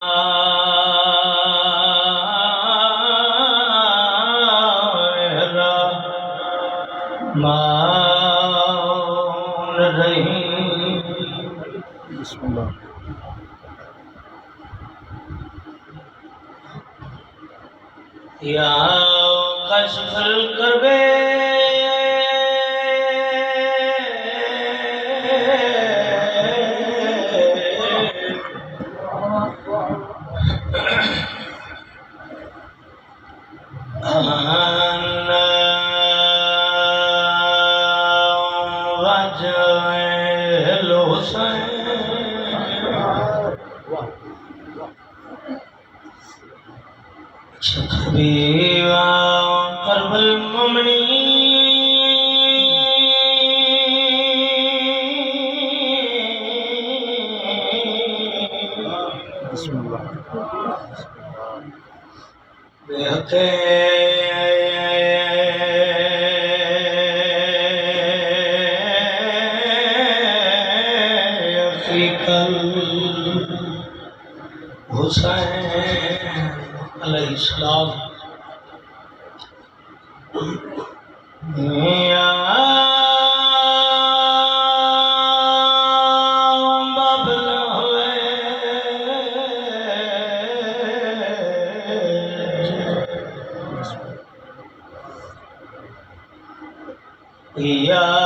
بسم اللہ یا کشف الکرب قرب المؤمنين بسم اللہ بحق فیک الحسین علیہ السلام یا بابل ہوئے یا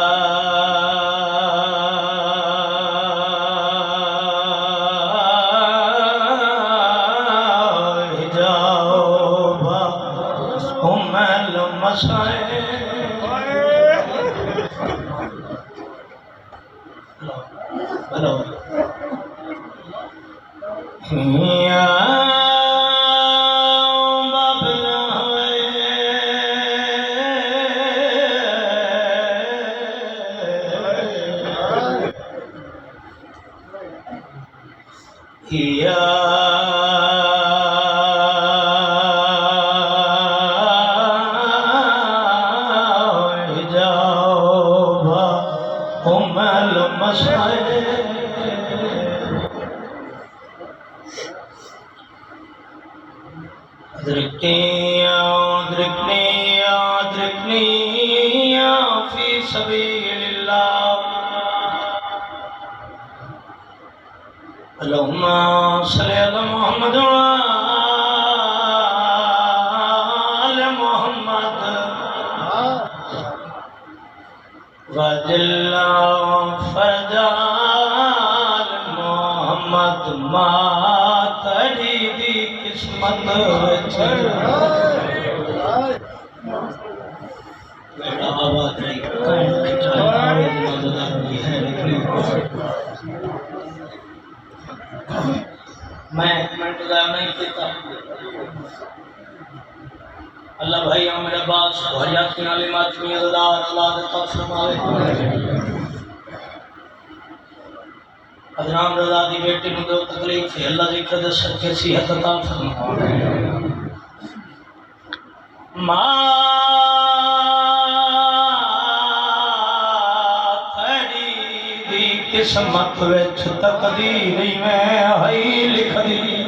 فی سبیل اللہ اللہم صلی علی محمد وآل محمد وجل فرجال محمد ما تری دی قسمت آباد رہی میں ایک منٹ ضائع نہیں کیتا اللہ بھائی میرے باس حیاتی عالمات میں اللہ اولاد تک فرمائے حضرام رضا دی بیٹی میں دو تکلیف ہے اللہ ذکر دے صدقے صحت عطا فرمائے قسمت وچ تقدیر میں ہے لکھ دی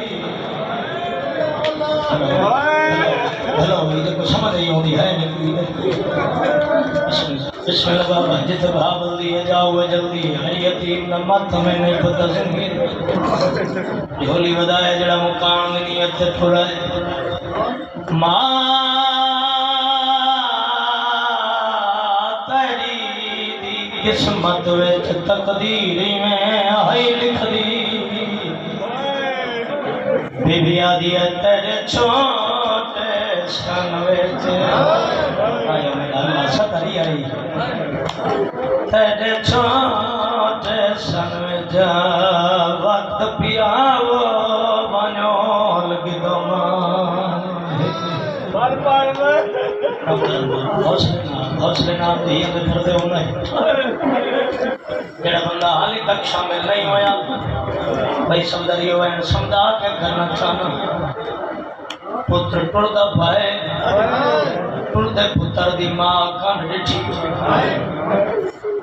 بھلو یہ کو سمجھ نہیں ہوندی ہے بسم اللہ بابا جت بھا بلدی ہے جاؤ جلدی ہے یتیم نمت میں نہیں پتہ زندگی جھولی ودائے جڑا مقام نیت تے پھڑے ماں قسمت وچ تقدیر میں ہے لکھ دی بی بی آدھی ہے تیرے چھوٹے سن وچ آیا میرا اللہ ستری آئی تیرے چھوٹے سن وچ وقت پیاو بنیول گدمان حوصلے نام دیا تو پھر دے ہونا ہے جڑا بندہ حالی تک شامل نہیں ہویا بھائی سمدری ہوئے سمدھا کے کرنا چاہنا پتر ٹردا پائے ٹردے پتر دی ماں کان ڈٹھی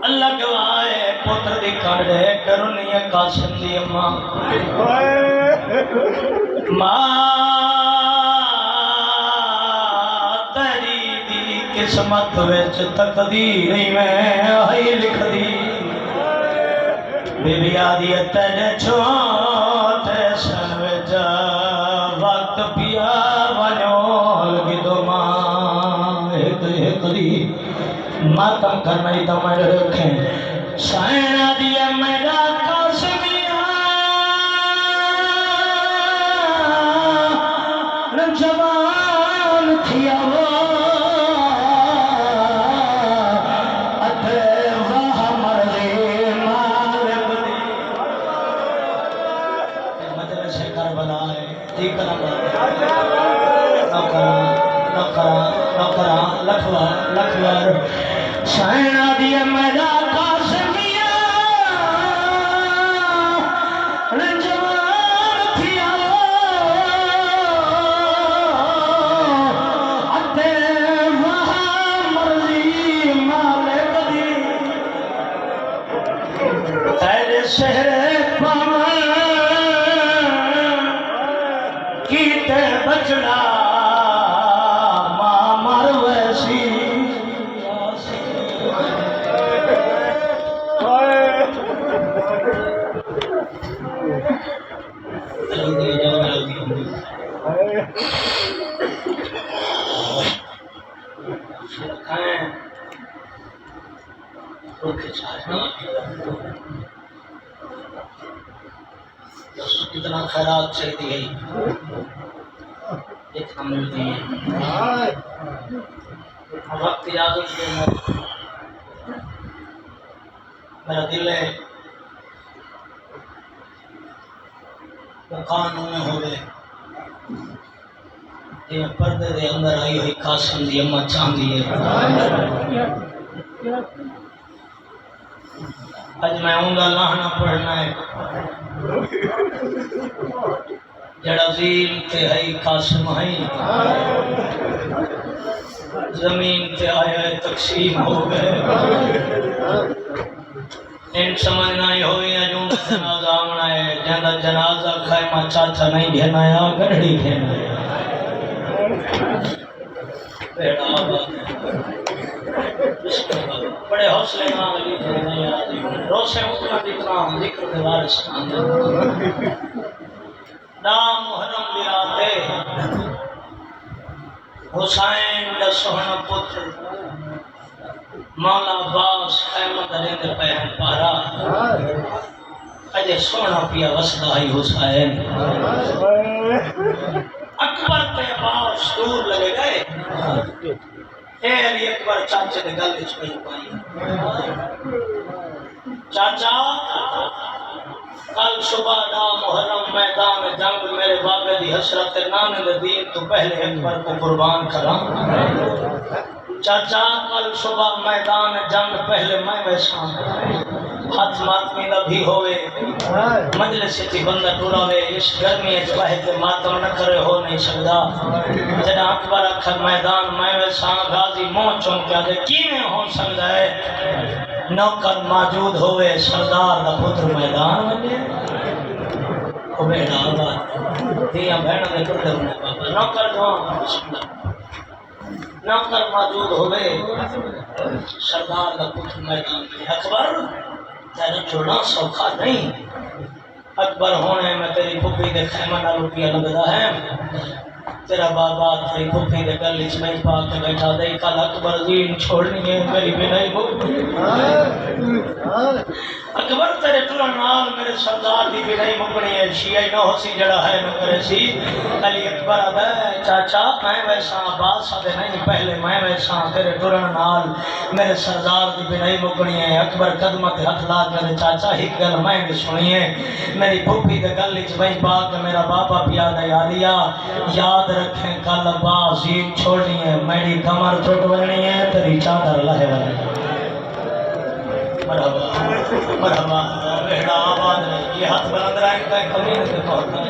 اللہ گواہ پتر دی کان ڈے کرو نہیں قاسم دی اماں تیری دی قسمت وچ تقدیر میں آئی لکھ دی بی بی آدھی تیرے چھوٹے سن وچ وقت پیا ونول کی دو ماں ایک دی ماتم کرنا ہی تو میں رکھیں سائنہ دیا میرا جوان تھیا وہ ادھے واہ مرضی مالک دی مجلس کربلا ہے جی کرم نوکرا لکھوار سائنہ دیا میرا قاسمیہ جوان تھیا شہر پاون کیتے بچڑا ماں مر ویسی اتنا خیرات چاہتی ہے اتنا ملتی ہے وقت یاد ہے میرا دل ہے مکان میں ہوئے یہ پردے دے اندر آئی ہوئی قاسم دی اماں چاندی ہے آج میں اونگا لاہنا پڑھنا ہے جڑا زین تے ہے قاسم ہے زمین تے آیا ہے تقسیم ہو گئے ان سمجھنا ہی ہوئی ہے جو جنازہ آمنا ہے جہاں جنازہ خیمہ چاچا نہیں گھینا ہے گھڑی گھینا ہے بیڑا آباد بڑے حوصلے نام علی روشے اتنا دکھنا ذکر کے وارث نام محرم لراتے حسین دا سوہنا پتر مولا عباس احمد علیہ پہن پارا اجے سوہنا پیا وسدا ہی حسین اکبر تے عباس دور لگے گئے اے علی اکبر چاچے نے گل وچ پئی پائی چاچا کل صبح دا محرم میدان جنگ میرے بابے دی حسرت نام دین تو پہلے اکبر کو قربان کراں چاچا کل صبح میدان جنگ پہلے میں ویساں ہاتھ ماتمی دا بھی ہوئے مجلس تی بندہ ٹوراوے اس گرمی اچ باہر ماتم نہ کرے ہو نہیں سکدا جڑا اکبر اکھر میدان میں ویساں غازی منہ چونکیا دے کیویں ہو سکدا ہے نوکر موجود ہوئے سردار دا پتر میدان ونجے او بیڑا آباد دیاں بہنوں دے ٹردے ہونے بابا نوکر جوان بسم اللہ نوکر موجود ہوئے سردار دا پتر میدان میں اکبر تیرا چھوڑنا سوکھا نہیں اکبر ہونے میں تیری پھپھی دے خیمہ نہ روپیہ لگدا ہے تیرا بابا تیری پھپھی دے گلی چ میں پا کے بیٹھا دے کل اکبر دین چھوڑنی ہے میری بنائی بھوکی اکبر تیرے ٹرن نال میرے سردار دی بنائی مکنی ہے شیعہ نہ ہو سی جڑا ہے نہ کرے سی علی اکبر آدھا چاچا میں ویسا عباس آدھے نہیں پہلے میں ویسا تیرے ٹرن نال میرے سردار دی بنائی مکنی ہے اکبر قدمت ہاتھ لا کے چاچا ایک گل میں بھی سنی ہے میری پھپھی دے گلی چ میں پا کے میرا بابا پیا دے یادیا یاد رکھیں کل عباس عید چھوڑنی ہے میری کمر ٹوٹ ونی ہے تیری چادر لہے ونی مرحبا مرحبا بیڑا آباد یہ ہاتھ بلند رہا ہے کمی نہیں پہنچا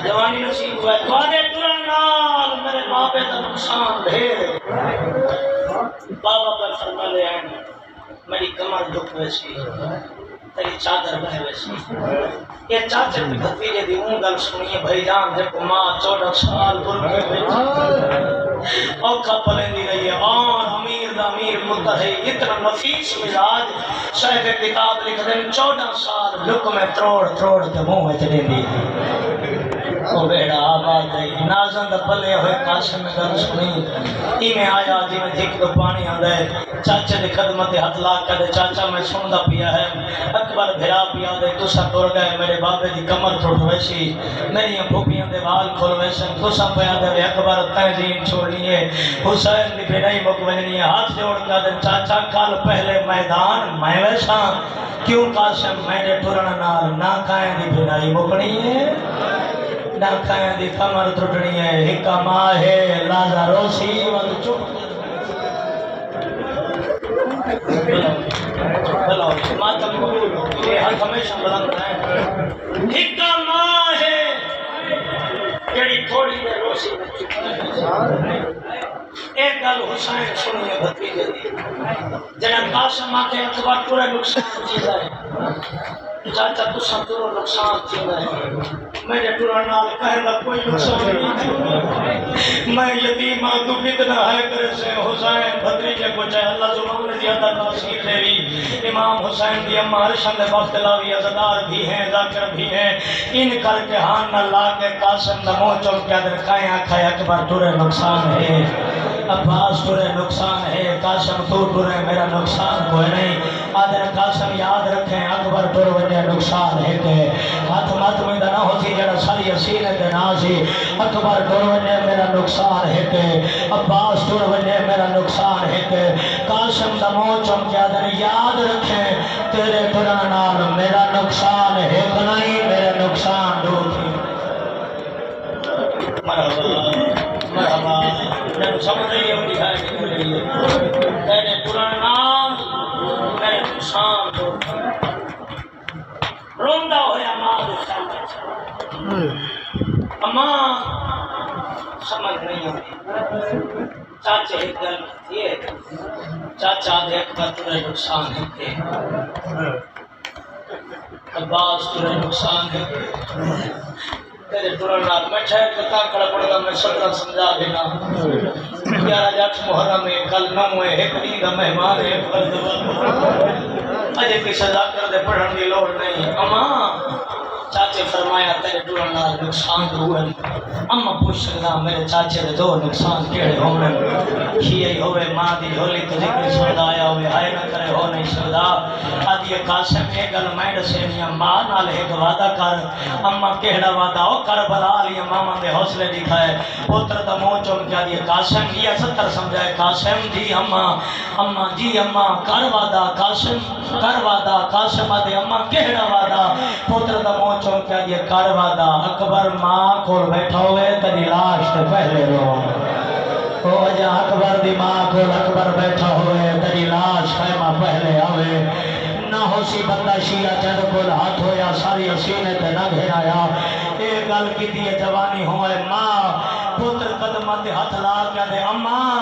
جوانی نصیب ہوا ہے تھوڑے ٹرن نال میرے بابے کا نقصان ڈھیر بابا پر فرما لے آئیں میری کمر دکھ ویسی تیری چادر بہ ویسی یہ چاچے کی بھتیجے دی اون گل سنیے بھائی جان جب ماں 14 سال بول کے بیٹھی اوکھا پلیندی رہی ہے اور امیر دا امیر پتر ہے اتنا نفیس مزاج صاحب کتاب لکھ دیں 14 سال لک میں تروڑ کے منہ میں چلے دی او بیڑا آباد ہے نازن دا پلے ہوئے قاسم میں گل سنی ای میں آیا جی میں دھک دو پانی آن دے چاچے دی خدمت ہاتھ لاکھ کر دے چاچا میں سن دا پیا ہے اکبر بھرا پیا دے تسا ٹر گئے میرے بابے دی کمر ٹوٹ ویسی میری پھوپیاں دے وال کھول ویسن تسا پیا دے اکبر تہذیب چھوڑنی ہے حسین دی بھیڑائی مکوجنی ہے ہاتھ جوڑ کر دے چاچا کل پہلے میدان میں ویسا کیوں قاسم میں نے ٹرن نال نہ کھائیں دی بھیڑائی مکنی ہے نہ کھائیں دی کمر ٹوٹنی ہے ہکا ماں ہے لازا روسی وال چپ بلو ماتم قبول ہو یہ حق ہمیشہ بلند رہے ہکا ماں ہے جڑی تھوڑی دے روسی ایک گل حسین سنیے بھتیجے دی جڑا قاسم آکے اتبار پورے نقصان چیز ہے چاچا تسا تورو نقصان چیزا ہے میرے ٹورا نال کہنا کوئی نقصان نہیں میں یتیمہ تو فتنہ ہے کرے سے حسین بھتیجے کو چاہے اللہ زبان نے زیادہ تاثیر دے رہی امام حسین دی اماں عرشن دے بختلاوی عزدار بھی ہیں ذاکر بھی ہیں ان کر کے ہاں نہ لا کے قاسم نمو چل کے ادھر کھائیں آکھائیں اکبر تورے نقصان ہے عباس تورے نقصان ہے قاسم تو تورے میرا نقصان کوئی نہیں آدھر قاسم یاد رکھیں اکبر تور وجہ نقصان ہے کہ ہاتھ مات میں نہ ہوتی جڑا ساری اسینے دے نازی اکبر تور وجہ میرا نقصان ہے کہ عباس تور وجہ میرا نقصان ہے کہ قاسم دمو چمکے آدھر یاد رکھیں تیرے تورانال میرا نقصان ہے کہ نہیں میرے نقصان دو تھی مرحبا جب سمجھ رہی ہے وہ دکھائی نہیں رہی ہے تیرے تورانال میرے نقصان دو تھی روندہ ہویا ماں دکھتا اماں سمجھ نہیں ہوئی چاچے ایک گل کہتی ہے چاچا دے اکبر تورے نقصان ہے کہ عباس تورے نقصان ہے تیرے تورانات میں ٹھہر کے کھڑا پڑا میں سبرا سمجھا دینا 11 جٹ محرم ہے کل 9 ہے ایک نیند مہمان ہے اجے کی سزا کر دے پڑھن دی لوڑ نہیں اماں چاچے فرمایا تیرے تورانات نقصان ہوئے اما پوچھ سکتا میرے چاچے دے دو نقصان کیڑے ہوئے کھیئی ہوئے ماں دی جھولی تو ذکر سمجھا آیا ہوئے آئے نہ کرے ہو نہیں سکتا آدھی قاسم ایک گل میں دسینیا ماں نال ایک وعدہ کر اما کیڑا وعدہ ہو کربلا علی ماما دے حوصلے دکھائے پتر دا منہ چوم کے آدھی قاسم یہ 70 سمجھائے قاسم جی اما جی اما کر وعدہ قاسم کر وعدہ قاسم آدھے اما کیڑا وعدہ پتر دا منہ چوم کے آدھی کر وعدہ اکبر ماں کول بیٹھا ہوئے تیری لاش تے پہلے رو او جا اکبر دی ماں کول اکبر بیٹھا ہوئے تیری لاش خیمہ پہلے آوے نہ ہو سی بندہ شیعہ چند کول ہاتھ ہویا ساری اسینے تے نہ گھیرایا ایک گل کی دیئے جوانی ہوئے ماں پتر قدمہ تے ہاتھ لا کے دے اماں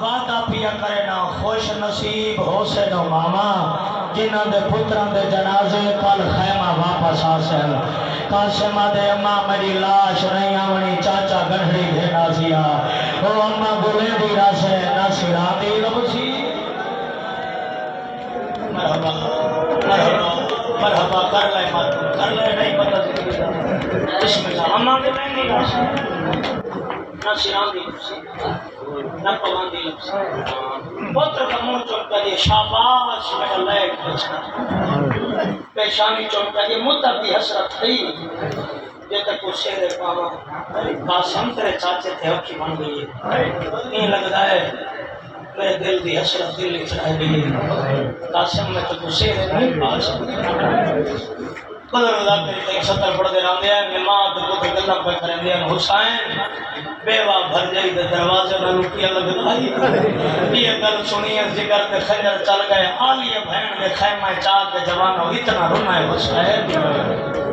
وعدہ پیا کرے نا خوش نصیب ہو سے نو ماما جنہاں دے پتران دے جنازے کل خیمہ واپس آسن قاسم دے اماں میری لاش نہیں آونی چاچا گنہڑی دے نازیا او اماں گلے دی راسے ناصرہ دی لبسی مرحبا مرحبا کر لے ماتم کر لے نہیں پتہ بسم اللہ اماں گلے دی راسے ناصرہ دی لبسی نہ پوان دی لبسی پتر کا منہ چمکا دی شاباش میرا لیک بچنا پیشانی چمکا دی مدت دی حسرت تھی جے تک وہ شیر پاما قاسم تیرے چاچے تھے اکھی بن گئی ہے نہیں لگتا ہے میرے دل دی حسرت دل لکھ رہ گئی ہے قاسم میں تو شیر نہیں پاس قدر ادا کری تک 70 پڑھ دے رہا دیا نماز کو گلہ پہ کریں دیا حسین بیوا بھر جائی دے دروازے نہ لکیا لگدائی یہ گل سنی ہے جگر تے خنجر چل گئے آلیہ بہن دے خیمہ چاہ کے جوانوں اتنا رونا ہے حسین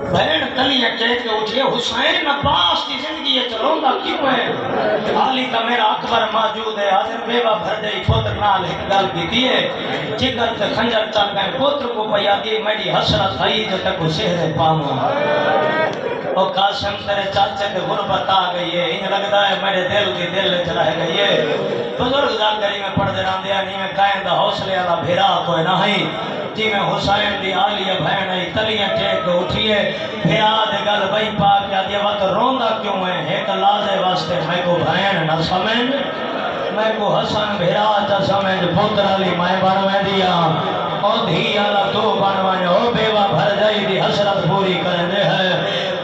بہن کلیاں کہہ کے اٹھئے حسین عباس کی زندگی یہ چلوں گا کیوں ہے علی کا میرا اکبر موجود ہے حاضر بیوا بھر جائی پوتر نال ایک گل کی دیئے جگر تے خنجر چل گئے پوتر کو پیا دی میری حسرت آئی جو تک اسے پاؤں او قاسم تیرے چاچے کے غربت آ گئی ہے انہیں لگتا ہے میرے دل کی دل چ رہ گئی ہے بزرگ جانکاری میں پڑھ دے رہا دیا نہیں میں قائم دا حوصلے والا بھیرا کوئی نہ ہی جی میں حسین دی آلیہ بہن ہے تلیاں ٹیک کے اٹھیے بھیرا دے گل بھائی پا کے دیا وقت روندا کیوں ہے ایک لازے واسطے میں کو بہن نہ سمجھ میں کو حسن بھیرا چا سمجھ پوتر علی میں بنوے دیا او دھی والا تو بنوے او بیوا بھر جائی دی حسرت پوری کرنے ہے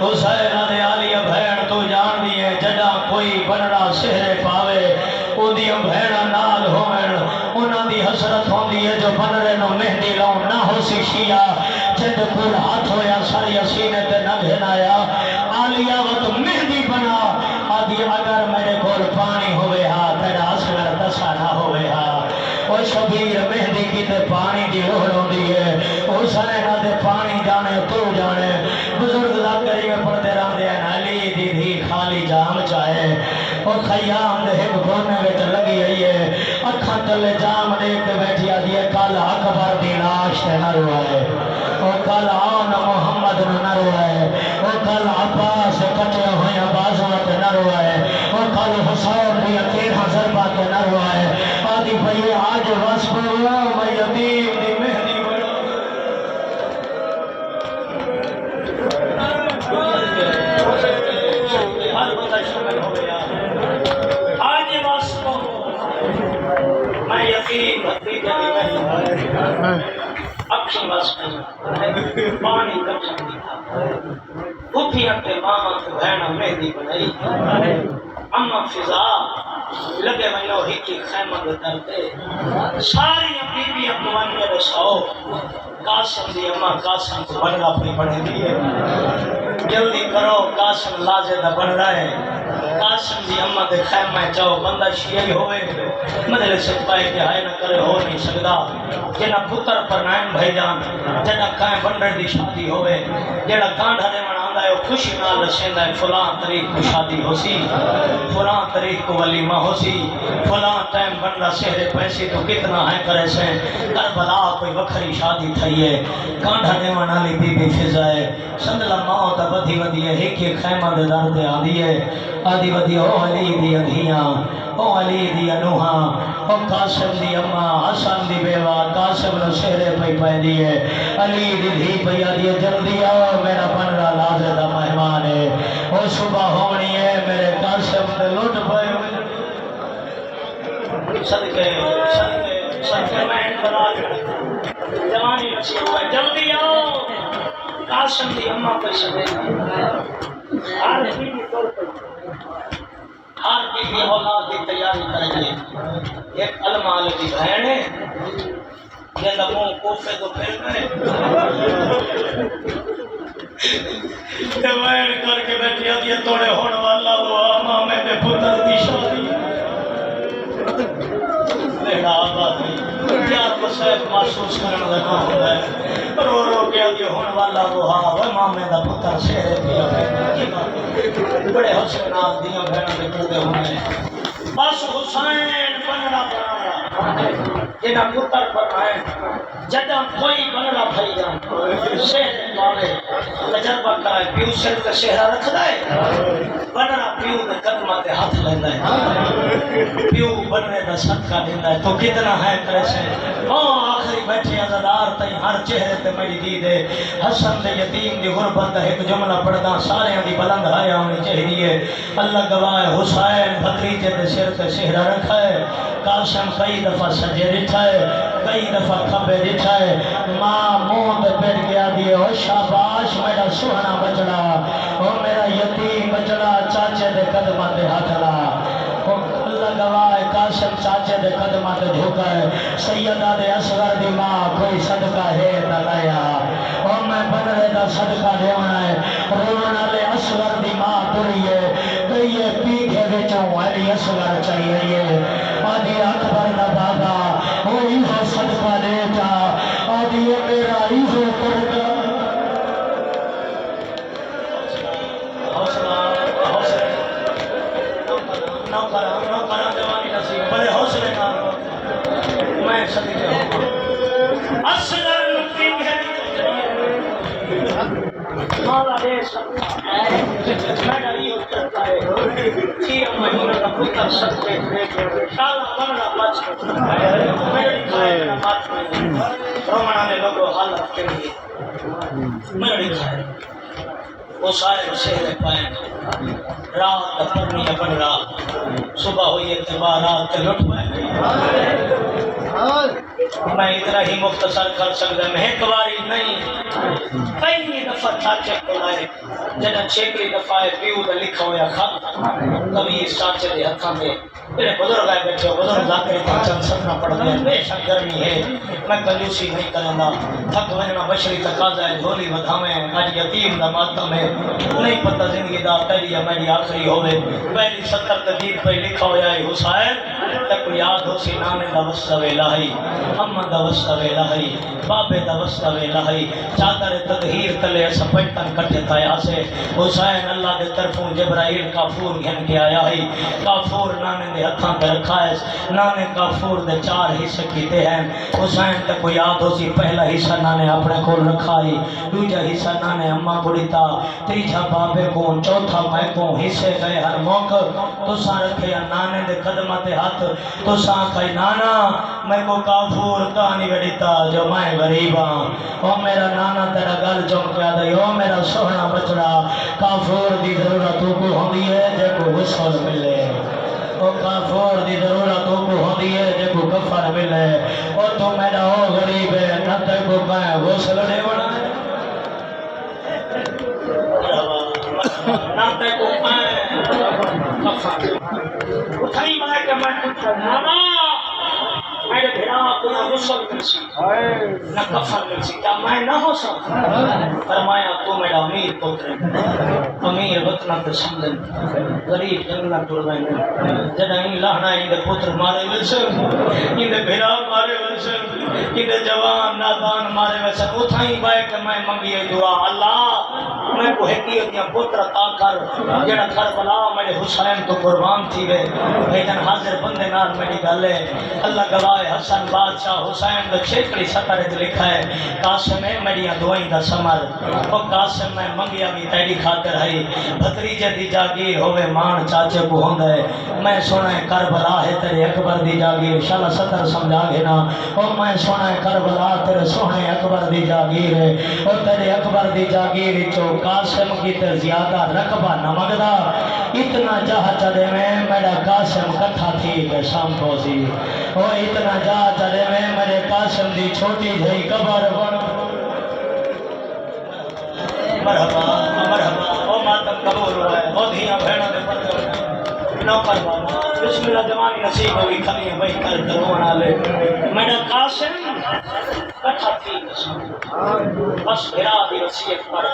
حسین دے آلیہ بہن تو جان دیئے جڑا کوئی بنڑا سہرے پاوے او دیاں بہناں نال ہوئن انہاں دی حسرت ہوندی ہے جو بنڑے نو مہندی لاؤں نہ ہو سی شیعہ جد پور ہاتھ ہویا ساری سینے تے نہ گھنایا آلیہ وقت مہندی بنا آدھی اگر میرے کول پانی ہوئے ہا تیرا اصغر دسا نہ ہوئے ہا او شبیر مہندی کی تے پانی دی لوڑ ہوندی ہے حسین دے پانی جانے تو جانے بزرگ ذاکری میں پڑھتے رہا دیا علی دی دھی خالی جام چاہے اور خیام دے ایک گونے وچ لگی ہوئی ہے اکھاں تلے جام دیکھ کے بیٹھی آدھی ہے کل اکبر دی لاش تے نہ روائے اور کل آن محمد نہ روائے اور کل عباس کٹے ہوئے بازوں تے نہ روائے اور کل حسین دی 13 ضربہ تے نہ روائے آدھی بھئی آج وصف میں یتیم دی مہندی اکھی واسطے پانی کٹھن دی پھوپھی اتے ماما تے بہنا مہندی بنائی اما فضا لگے ونو ہکی خیمہ دے درتے ساری بیبی اپنوان کے دساؤ قاسم دی اما قاسم کو بنڑا پہ بڑھے دیئے جلدی کرو قاسم لازے دا بن رہا ہے قاسم دی اما دے خیمہ چاہو بندہ شیعی ہوئے مدلے سے پائے کہ ہائے نہ کرے ہو نہیں سکتا جنہ پتر پر نائم بھائی جان جنہ کائیں بندر دی شادی ہوئے جنہ کانڈھا دے من آندہ ہے خوشی نہ لسیندہ ہے فلان تاریخ کو شادی ہو سی فلان تاریخ کو ولیمہ ہو سی فلان ٹائم بندہ سہرے پیسے تو کتنا ہے کرے سے کربلا کوئی وکھری شادی تھئی ہے کانڈھا دے من آلی بی بی فضائے سندلہ ماں تا بدھی ودھی ہے ایک ایک خیمہ دے دار دے آدھی ہے آدھی ودھی او علی دی ادھیاں او علی دی انوہاں او قاسم دی اماں حسن دی بیوہ قاسم نو سہرے پہ پہ دیئے علی دی دھی پہ دیئے جلدی آؤ میرا بنرا لازے دا مہمان ہے او صبح ہونی ہے میرے قاسم دے لوٹ پہ صدقے میں انتراج جوانی بچی ہوا ہے جلدی آؤ قاسم دی اماں پہ سدے ہر بی بی اولاد کی تیاری کریں گے ایک علمال کی بہن ہے یہ لمحوں کوفے تو پھر گئے بہن کر کے بیٹھی آتی ہے توڑے ہونے والا وہ مامے دے پتر دی شادی لیڑا آبادی پیار بسیت محسوس کرنے لگا ہوتا ہے رو رو کے آگے ہونے والا وہ ہاں وہ مامے دا پتر شہر پیا بڑے حسن نام دیا بہنوں کے پردے ہونے بس حسین بنڑا بنایا جنہ پتر بنائے جدہ کوئی بنڑا بھائی جان شہر والے تجربہ کرائے پیو سر کا شہرہ رکھ دائے بنڑا پیو نے قدمہ تے ہاتھ لیندہ ہے پیو بننے دا صدقہ دیندہ ہے تو کتنا ہے کرے سے آخری بیٹھے عزدار تئی ہر چہرے تے میری دید ہے حسن دے یتیم دی غربت ایک جملہ پڑھدا سارے دی بلند آیا ہونی چاہیے اللہ گواہ حسین بھتریجے دے سر تے شہرہ رکھا ہے قاسم کئی دفعہ سجے رکھا ہے کئی دفعہ کھبے رکھا ہے ماں مون دے بیٹھ گیا دیئے او شاباش میرا سوہنا بچڑا او میرا یتیم بچڑا چاچے دے قدمہ دے ہاتھ لا اللہ گواہ قاسم چاچے دے قدمہ دے جھکا ہے سیدہ دے اصغر دی ماں کوئی صدقہ ہے نہ لایا اور میں بنرے دا صدقہ دیونا ہے رونا لے اصغر دی ماں توری ہے گئی ہے پیگے بچوں علی اصغر چاہیے آدھی اکبر دا بابا وہی ہو صدقہ دیتا آدھی میرا ہی ہو کرتا بڑے حوصلے کا میں صدقے اصغر نقطی ہے مالا دے سکتا ہے میں ڈالی اترتا ہے 6 مہینوں کا پتر سکتے شالا مرنا بچ میری کھائے میرا بات میں رومانہ نے لوگوں حالت کے لیے میری کھائے وہ صاحب شہر پائیں رات اپنی اپن رات صبح ہوئی اتباع رات کے لٹ پائیں میں اتنا ہی مختصر کر سکتا میں ایک باری نہیں پہلی دفعہ چاچے کو لائے جنہاں چھیکری دفعہ پیو دا لکھا ہویا خط کبھی اس چاچے دے ہتھاں دے میرے بزرگ آئے بیٹھے بزرگ ذاکر چند سپنا پڑھ دیا بے شک گرمی ہے میں کنجوسی نہیں کرنا تھک وہنا بشری تقاضا ہے جھولی بدھامیں آج یتیم دا ماتم ہے نہیں پتہ زندگی دا پہلی یا میری آخری ہوئے پہلی 70 تجیب پہ لکھا ہویا ہے حسین تک یاد ہو سی نانے دا وسط الہی اماں دا وسط الہی بابے دا وسط الہی چادر تطہیر تلے سپیٹن کٹے تایا سے حسین اللہ دے طرفوں جبرائیل کافور گھن کے آیا ہے کافور نانے دے ہتھاں دے رکھا ہے نانے کافور دے 4 حصے کیتے ہیں حسین تک کو یاد ہو سی پہلا حصہ نانے اپنے کول رکھا ہے دوجا حصہ نانے اماں بڑیتا تیجا بابے کو چوتھا میں کو حصے گئے ہر موقع تو ساں رکھے یا نانے دے قدمہ تے ہاتھ تو ساں کہی نانا میں کو کافور کہانی بڑیتا جو میں غریب ہاں او میرا نانا تیرا گل چم کے آدھائی او میرا سوہنا بچڑا کافور دی ضرورت کو ہوندی ہے جے کو غسل ملے او کافور دی ضرورت کو ہوندی ہے جے کو کفر ملے او تو میرا او غریب ہے نہ تے کو کہیں غسل دے بنا نہ تے کو کہیں کفر اٹھائی مائے کہ میں کچھ نانا میرے بھیڑا کو نہ غسل مل سی نہ کفن مل سی کیا میں نہ ہو سکتا فرمایا تو میرا امیر پتر امیر وطنہ تے سمجھن غریب جنگلہ ٹوڑ بہنے جدہ ہی لہنا ہی دے پتر مارے ولسن ہی دے بھیڑا مارے ولسن ہی دے جوان نادان مارے ولسن اتھائی بائے کہ میں منگی دعا اللہ میں کو حقیقت یا پتر عطا کر جڑا کربلا میرے حسین تو قربان تھی وے بھیجن حاضر بندے نال میری گل ہے اللہ گواہ حسن بادشاہ حسین دا چھیکڑی سطر تے لکھا ہے قاسم ہے میری دعائیں دا سمر او قاسم میں منگیا بھی تیری خاطر ہے بھتریجے دی جاگیر ہوے مان چاچے کو ہوندا ہے میں سونا ہے کربلا ہے تیرے اکبر دی جاگیر شالا سطر سمجھا گے نا او میں سونا ہے کربلا تیرے سونے اکبر دی جاگیر ہے او تیرے اکبر دی جاگیر چو قاسم کی تے زیادہ رقبہ نہ مگدا اتنا جہاں چلے میں میرا قاسم کٹھا تھی کہ شام کو سی او اتنا جہاں چلے میں میرے قاسم دی چھوٹی جہی قبر بن مرحبا مرحبا او ماتم قبول ہوا ہے او دھیاں بھیڑا دے پتر نو پروانا بسم اللہ جوانی نصیب ہوئی کھلی بھائی کر درونا لے میرا قاسم کٹھا تھی بس بھیرا دی وصیت پڑھ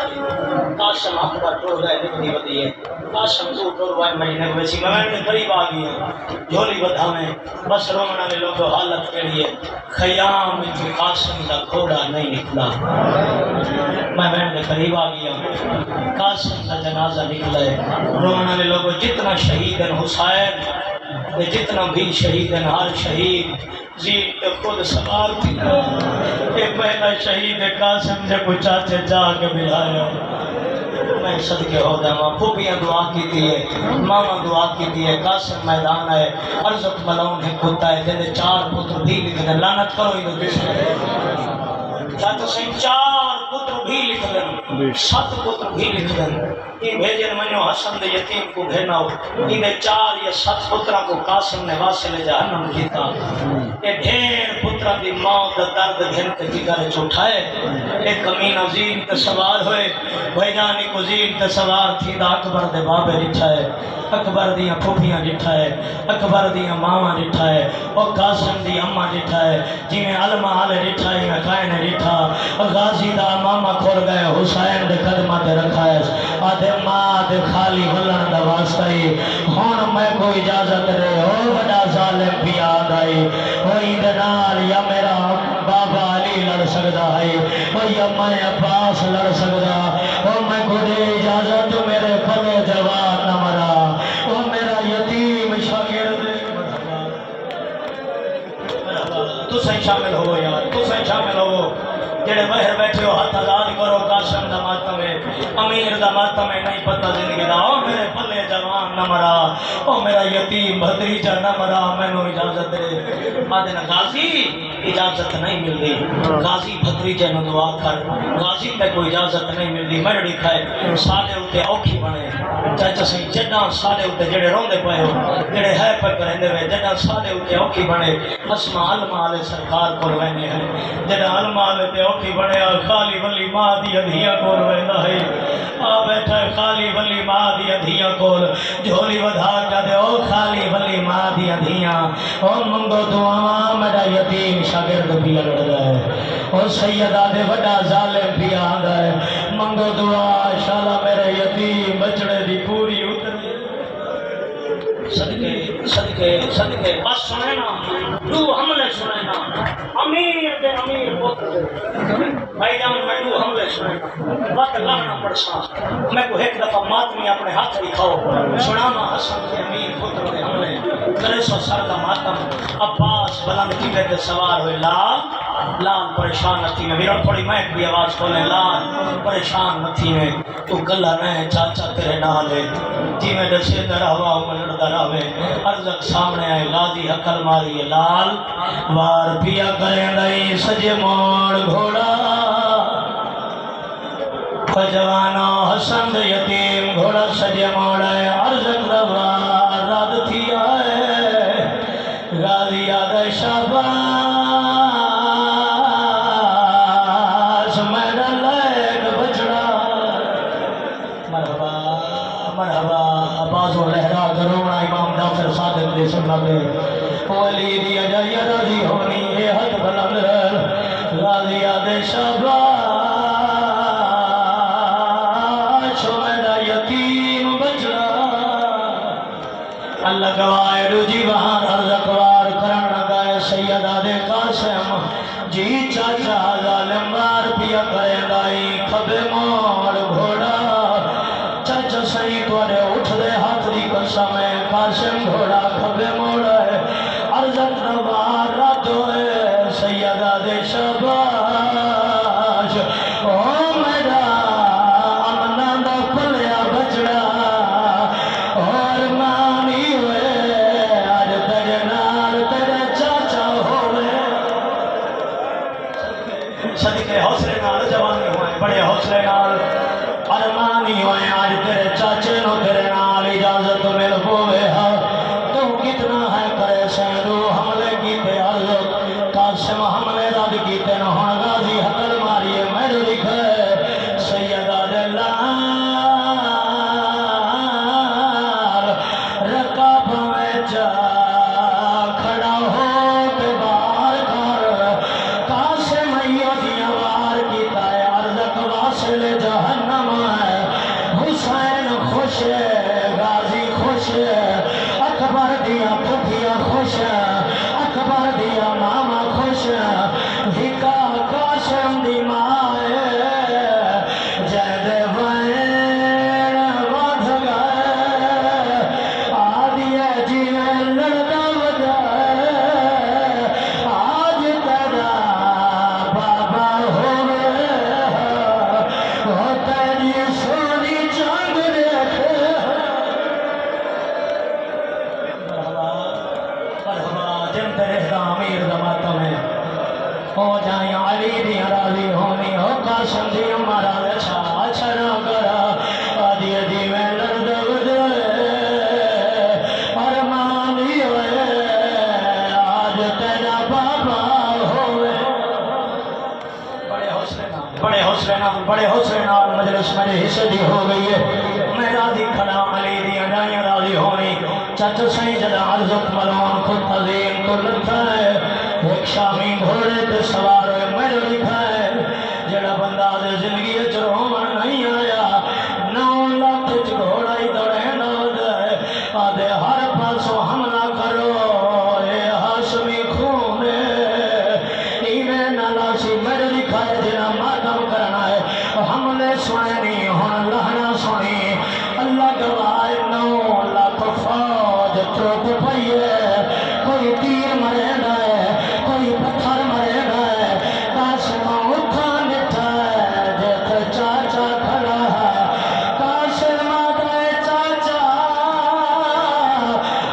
قاسم اکبر ٹوڑ گئے نکلی ودی ہے قاسم تو ٹوڑ گئے میری نگوے سی میں نے قریب آ گئی ہوں جھولی بدھا میں بس رومنا نے لوگوں حالت کے لیے خیام کی قاسم کا گھوڑا نہیں نکلا میں نے قریب آ گیا ہوں قاسم کا جنازہ نکلا ہے رومنا نے لوگوں جتنا شہید حسین جتنا بھی شہید ہر شہید زین تے خود سوار تھی کہ پہلا شہید قاسم نے کو چاچے جا کے ملایا میں صدقے ہو جاواں پھوپیاں دعا کی ہے ماما دعا کی ہے قاسم میدان ہے ارزق ملون ہے کتا ہے جنہیں 4 پتر بھی لکھ دیں لعنت کرو انہوں نے چاچو سے 4 پتر بھی لکھ دیں 7 پتر بھی لکھ دیں یہ بھیجن منو حسن دے یتیم کو بھینا ہو انہیں 4 یا 7 پترہ کو قاسم نے واصل جہنم کیتا کہ ڈھیر پترا دی موت درد گھن کے جگر چھٹائے ایک کمین عظیم تے سوار ہوئے بھائی جانی کو عظیم تے سوار تھی دا اکبر دے بابے رٹھائے اکبر دیاں پھوپیاں رٹھائے اکبر دیاں ماما رٹھائے اور قاسم دی اماں رٹھائے جی میں علمہ آل رٹھائی میں قائن رٹھا غازی دا ماما کھول گئے حسین دے قدمہ تے رکھائے آدھے ماں دے خالی ہلن دا واسطائی ہون میں کوئی اجازت رہے ہو بڑا ظالم بھی آد آئی وہی دنال یا میرا بابا علی لڑ سکتا ہے وہ یا میں عباس لڑ سکتا وہ میں کوئی اجازت میرے پلے جوان نہ مرا وہ میرا یتیم شاگرد تو سہی شامل ہو یار تو سہی شامل ہو جڑے باہر بیٹھے ہو ہاتھ آزاد کرو قاسم دا ماتم ہے امیر دا ماتم ہے نہیں پتہ زندگی دا او میرے پلے جوان نہ مرا او میرا یتیم بھتیجا نہ مرا مینوں اجازت دے آدھے نا غازی اجازت نہیں ملتی غازی بھتیجے نوں دعا کر غازی تے کوئی اجازت نہیں ملتی مرڑی کھائے ساڈے اوتے اوکھی بنے چاچا سی جڈاں ساڈے اوتے جڑے روندے پئے ہو جڑے ہے پے کرندے وے جڈاں ساڈے اوتے اوکھی بنے اسماء المال سرکار کول وینے ہیں جڑا المال تے اوکھی بنیا خالی ولی ماں دی ادھیاں کول ویندا ہے آ بیٹھا خالی ولی ماں دی ادھیاں کول جھولی ودھا کے دے او خالی ولی ماں دی ادھیاں او منگو دعاواں میرا یتیم شاگرد بھی لڑ رہا ہے او سیدہ دے وڈا ظالم بھی آندا ہے منگو دعا شالا میرے یتیم بچڑے دی پوری اتر صدقے صدقے صدقے بس سنے نا دو حملے سنے نا امیر دے امیر پتر بھائی جان میں دو حملے سنے نا وقت لانا پڑسا میں کو ایک دفعہ ماتمی اپنے ہاتھ دکھاؤ سنانا حسن کے امیر پتر دے حملے کرے سو سر کا ماتم عباس بلند کیلے دے سوار ہوئے لال پریشان نتھی میں میرا تھوڑی مہک بھی آواز کھولے لال پریشان نتھی میں تو گلہ نہیں چاچا تیرے نالے جی میں دسے در ہوا ملڑ در ہوئے ارزق سامنے آئے غازی حقل ماری لال وار پیا کریں دائی سجے موڑ گھوڑا جوانا حسن یتیم گھوڑا سجے موڑ آئے ارزق دوار راد تھی آئے غازی آدھے شابان ولی دی اجائی راضی ہونی یہ حد بلند غازی آدھے شاباش میرا یتیم بچڑا اللہ گوائے روجی وہاں ارزقوار کرن لگائے سید آدھے قاسم جی چاچا ظالم وار پیا کریں دائی کھبے موڑ گھوڑا چاچا سہی توڑے اٹھ دے ہاتھ دی قسم ہے قاسم گھوڑا کھبے موڑ ہے ارزق نوار رات ہوئے سیدہ دے شباش او میرا امنہ دا پلیا بچڑا اور مانی ہوئے آج تیرے نال تیرے چاچا ہوئے صدقے حوصلے نال جوانی ہوئے بڑے حوصلے نال ارمانی ہوئے آج تیرے چاچے نو تیرے نال اجازت مل ہوئے ہاں تو کتنا ہے کرے سینو حملے کیتے ارزق قاسم حملے رد کیتے نو ہن غازی حقل ماریے میرے لکھے سیدہ دلال رکاب میں جا کھڑا ہو کے بار کر قاسم ایو دیا وار کیتا ہے ارزق واصل جہنم ہے حسین خوش ہے غازی خوش ہے اکبر دیا پھوپھیا خوش اکبر دیا ماما خوش ذکا قاسم دی مائے جید وین وادھ گئے آدھیا جیویں لڑتا وجائے آج تیرا بابا ہوئے ہوتا جی سونی چاند دیکھے جن تیرے امیر دماتا میں ہو جائیں علی دی راضی ہونی ہو قاسم دی ہمارا اچھا نہ کرا آدھی دی میں لرد وجائے ارمانی ہوئے آج تیرا بڑے حسن نال مجلس میرے حصے دی ہو گئی ہے میں راضی کھڑا علی دی اڈائیاں راضی ہونی چچ سہی جدا عرضت ملون کو تزین کو لکھا ہے ایک شامی گھوڑے تے سوار ہوئے میرے لکھا ہے جڑا بندہ دے زندگی چرومن نہیں آیا 9 لاکھ گھوڑا ہی دوڑے نود آدھے ہر پاسوں حملہ کرو اے ہاشمی خون ایویں نالاسی میرے لکھا ہے جنا ماتم کرنا ہے حملے سنے نہیں ہن لہنا سنی اللہ گواہ 9 لاکھ فوج چوک پئی ہے کوئی تیر مرے گا کوئی پتھر مرے گا قاسم اٹھا نٹھا ہے دیکھ چاچا کھڑا ہے قاسم آدھے چاچا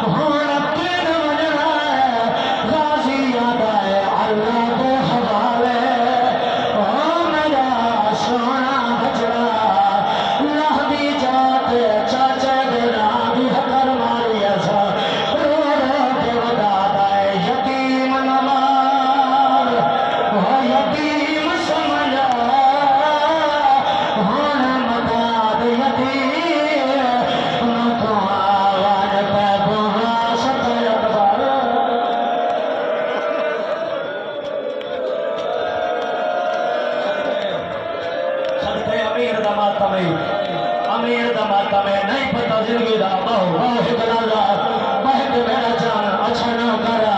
ہون تین وجنا ہے غازی آدھا ہے اللہ کے حوالے او میرا سونا بچڑا لہ دی جاتے چاچے دے نام بھی حکر ماری ایسا رو رو کے ودا دائے یتیم نوار وہ یتیم سمجھا ہون مداد یتیم مکو آوان پہ بہا ست اکبر صدقے امیر دا ماتم ہے امیر دا ماتم ہے نہیں پتہ زندگی دا بہو واہ بلالا بہت میرا جان اچھا نہ کرا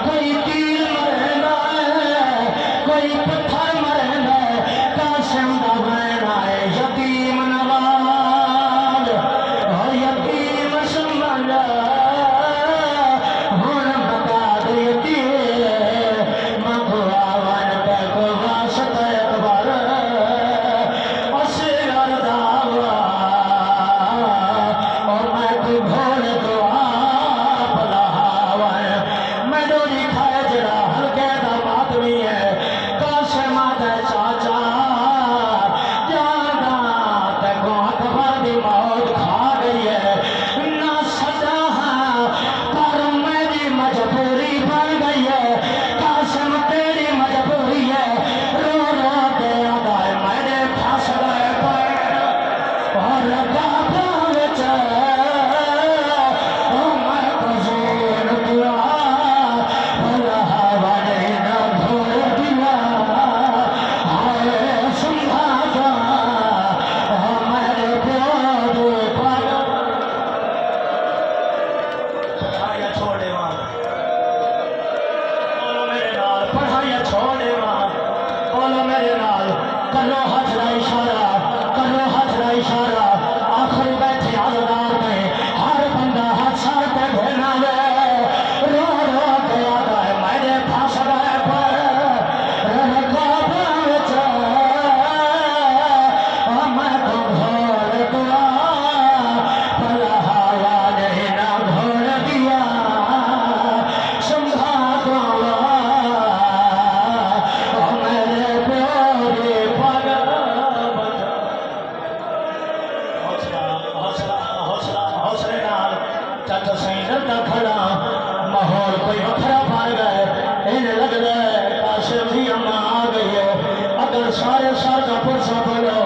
کوئی تیر مرنا ہے کوئی پتھر مرنا ہے قاسم دا مرنا ہے یتیم نواز یتیم سمجھا ہون مداد یتیم مکو آوان پہ کو واسط اکبر اصغر دعوا اور میں کوئی بھول دعا بلا ہاوان میں ڈوری کھائے جڑا ہلکے دا ماتمی ہے قاسم آدھے چاچا جانا تے کو اکبر دی موت کھا گئی ہے نہ سجا ہے پر میری مجبوری بن گئی ہے قاسم تیری مجبوری ہے رو رو کے آدھا ہے میرے پھنس گئے پیر اور گاپا وچ او میں قزین دعا بھلا ہوا نے نہ گھوڑ دیا ہائے سنبھا جا او میرے پیو دے پاگل پڑھایا چھوڑے وہاں بولو میرے نال پڑھایا چھوڑے وہاں بولو میرے نال کرو ہاتھ کا اشارہ کرو ہاتھ کا اشارہ آخر بیٹھے عزدار میں ہر بندہ ہاتھ سار پہ بھینا لے رو رو کے آدھا ہے میرے پھنس گئے پر رکھا بچ میں تو گھوڑ دعا بھلا ہوا نے نہ گھوڑ دیا سمجھا دعا میرے پیارے پاگل بچا حوصلے نال چاچا سائیں ڈرتا کھڑا ماحول کوئی وکھرا پا گئے انہیں لگ رہے قاسم بھی اما آ گئی ہے اگر سارے سر کا پرسا بولو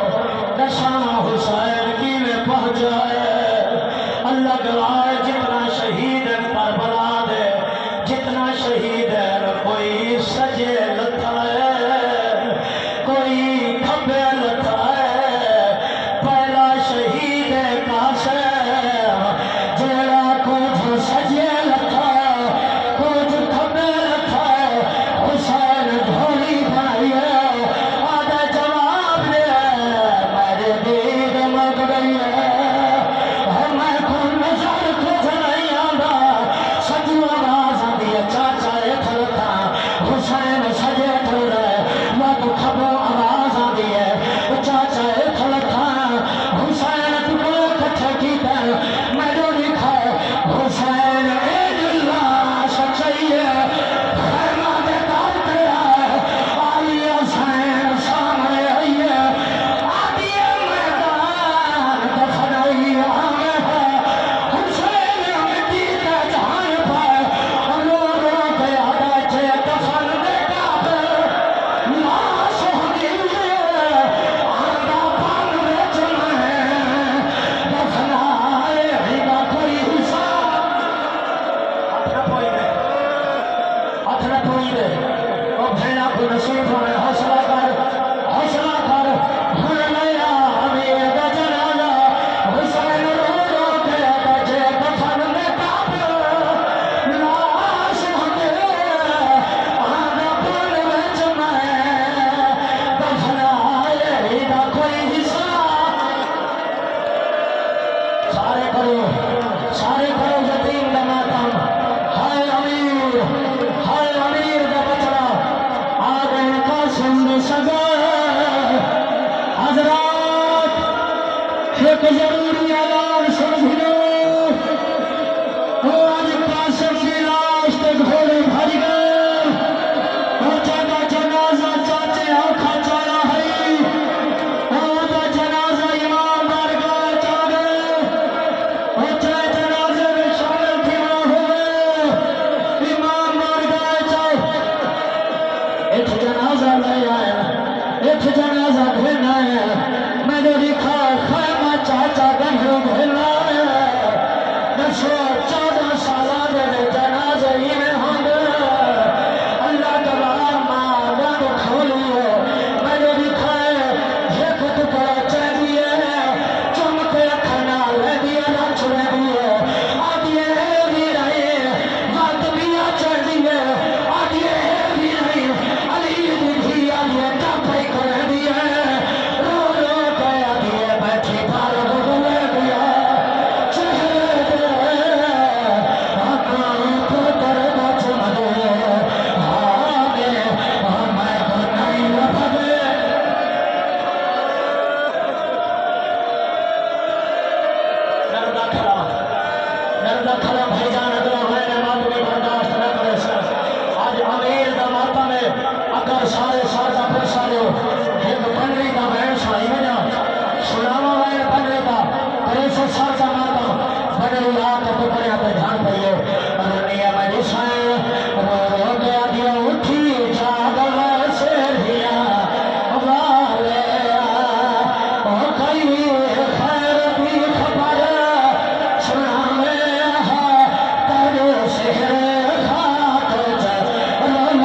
دسانا حسین کی میں پہنچ جائے اللہ گواہ جتنا شہید ہے کربلا دے جتنا شہید ہے کوئی سجے لتھا ہے کوئی کھبے لتھا ہے پہلا شہید ہے قاسم جیڑا کچھ سجے لتھا کچھ کھبے لتھا حسین ڈھولی بنائی ہے آدھا جواب دے میرے دید سارے کرو یتیم دا ماتم ہائے امیر دا بچڑا آ گئے قاسم دی سزا حضرات ایک ضروری اعلان سن لو آج قاسم کی لاش تے گھوڑے بھر گئے دا جنازہ چاچے آنکھا چایا ہے دا جنازہ امام بارگاہ چا گئے چاہے جنازے میں شامل کیوں ہوئے امام بارگاہ چاہے ایک جنازہ لے آئے ایک جنازہ گھن آئے میں نے لکھا خیمہ چاچا گھنو گھن آئے دسو 14 سالہ دے جنازے ہی میں ہوں گے اللہ تعالیٰ ماں کھولیے میں نے لکھا ہے ایک ٹکڑا چاہیے چم کے کھانا لے دیا نہ چھوڑ دیے آدھے بھی رہے بات بھی چڑھ دیے آدھے بھی رہے علی بھی آدھے کپڑے کر دیے رو رو کے آدھے بیٹھی بار بدلے دیا چہرے سارے سارا پھر سارے ایک بنری کا بہن سائی میں سناوا میں بنری کا بڑے سے سارا ماتا بنری آ کے ٹکڑے پہ دھیان پائیے رنیا میں جسائیں رو گیا دیا اٹھی جاگل سے دیا والے کئی خیر بھی خبر سنا میں تیرے سہرے خاک رن